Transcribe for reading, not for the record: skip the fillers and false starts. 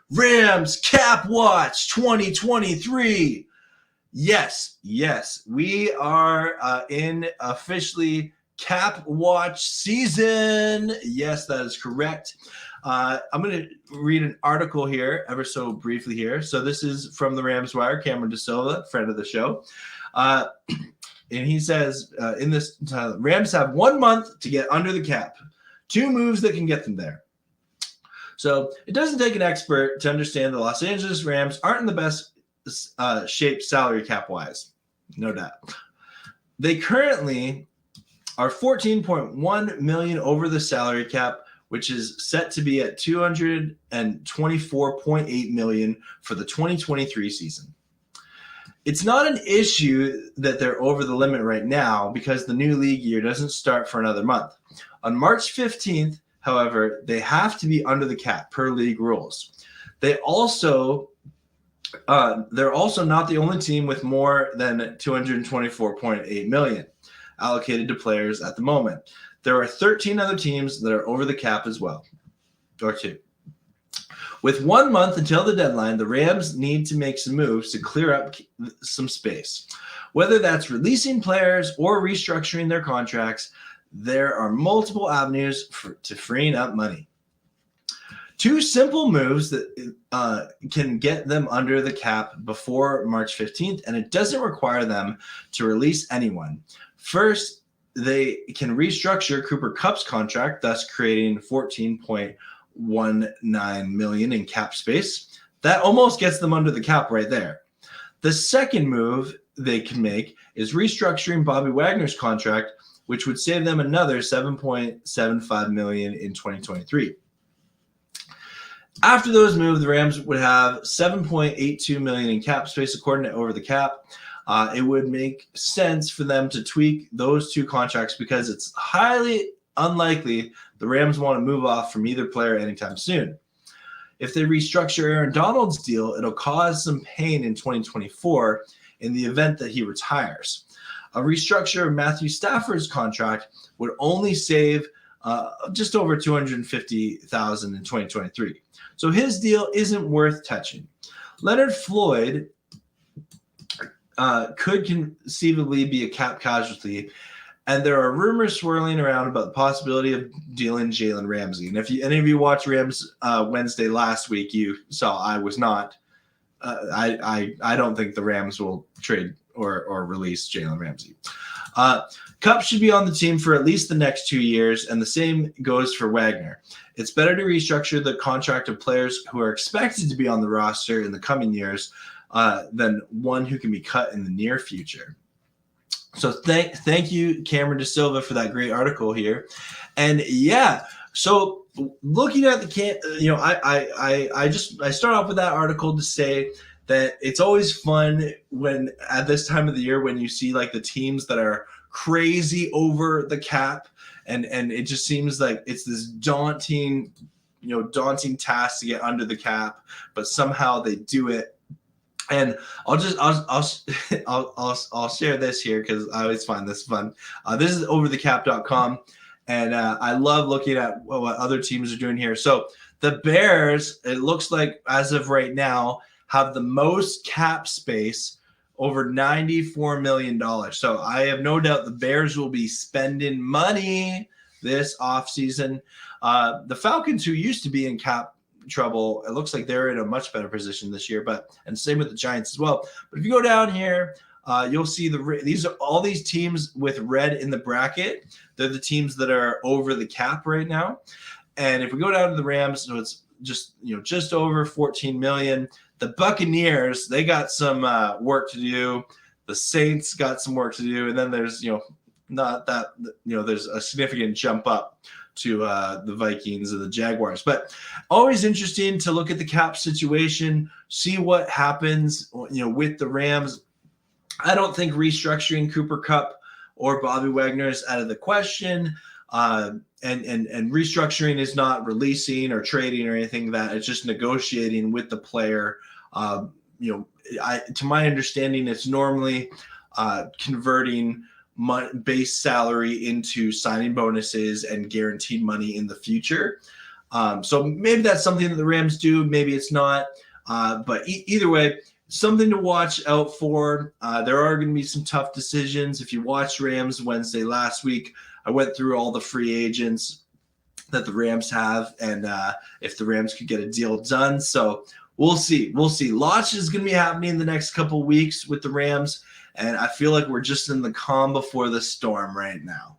Rams Cap Watch 2023. Yes, we are in officially Cap Watch season. Yes, that is correct. I'm going to read an article here, ever so briefly here. So this is from the Rams Wire, Cameron DeSilva, friend of the show. And he says, in this, Rams have 1 month to get under the cap. 2 moves that can get them there. So it doesn't take an expert to understand the Los Angeles Rams aren't in the best shape salary cap wise. No doubt. They currently are 14.1 million over the salary cap, which is set to be at 224.8 million for the 2023 season. It's not an issue that they're over the limit right now because the new league year doesn't start for another month. On March 15th, however, they have to be under the cap per league rules. They're also not the only team with more than 224.8 million allocated to players at the moment. There are 13 other teams that are over the cap as well, or 2. With 1 month until the deadline, the Rams need to make some moves to clear up some space. Whether that's releasing players or restructuring their contracts, there are multiple avenues to freeing up money. 2 simple moves that can get them under the cap before March 15th, and it doesn't require them to release anyone. First, they can restructure Cooper Kupp's contract, thus creating 14.19 million in cap space. That almost gets them under the cap right there. The second move they can make is restructuring Bobby Wagner's contract, which would save them another 7.75 million in 2023. After those moves, the Rams would have 7.82 million in cap space according to Over the Cap. It would make sense for them to tweak those 2 contracts because it's highly unlikely the Rams want to move off from either player anytime soon. If they restructure Aaron Donald's deal, it'll cause some pain in 2024 in the event that he retires. A restructure of Matthew Stafford's contract would only save just over $250,000 in 2023. So his deal isn't worth touching. Leonard Floyd could conceivably be a cap casualty, and there are rumors swirling around about the possibility of dealing Jalen Ramsey. And if any of you watched Rams Wednesday last week, you saw I was not. I don't think the Rams will trade or release Jalen Ramsey. Kupp should be on the team for at least the next 2 years, and the same goes for Wagner. It's better to restructure the contract of players who are expected to be on the roster in the coming years than one who can be cut in the near future. So thank you, Cameron DeSilva, for that great article here. And yeah, so looking at I start off with that article to say that it's always fun when at this time of the year when you see like the teams that are crazy over the cap, and it just seems like it's this daunting task to get under the cap, but somehow they do it. And I'll share this here because I always find this fun. This is overthecap.com, and I love looking at what other teams are doing here. So the Bears, it looks like as of right now, have the most cap space, over $94 million. So I have no doubt the Bears will be spending money this offseason. The Falcons, who used to be in cap trouble, it looks like they're in a much better position this year, and same with the Giants as well. But if you go down here, you'll see these are all these teams with red in the bracket. They're the teams that are over the cap right now. And if we go down to the Rams, so it's just over 14 million. The Buccaneers, they got some work to do. The Saints got some work to do, and then there's there's a significant jump up to the Vikings and the Jaguars. But always interesting to look at the cap situation, see what happens, with the Rams. I don't think restructuring Cooper Kupp or Bobby Wagner is out of the question. And restructuring is not releasing or trading or anything like that. It's just negotiating with the player. To my understanding, it's normally converting base salary into signing bonuses and guaranteed money in the future. So maybe that's something that the Rams do. Maybe it's not. But either way, something to watch out for. There are going to be some tough decisions. If you watched Rams Wednesday last week, I went through all the free agents that the Rams have and if the Rams could get a deal done. So we'll see. Lots is going to be happening in the next couple of weeks with the Rams, and I feel like we're just in the calm before the storm right now.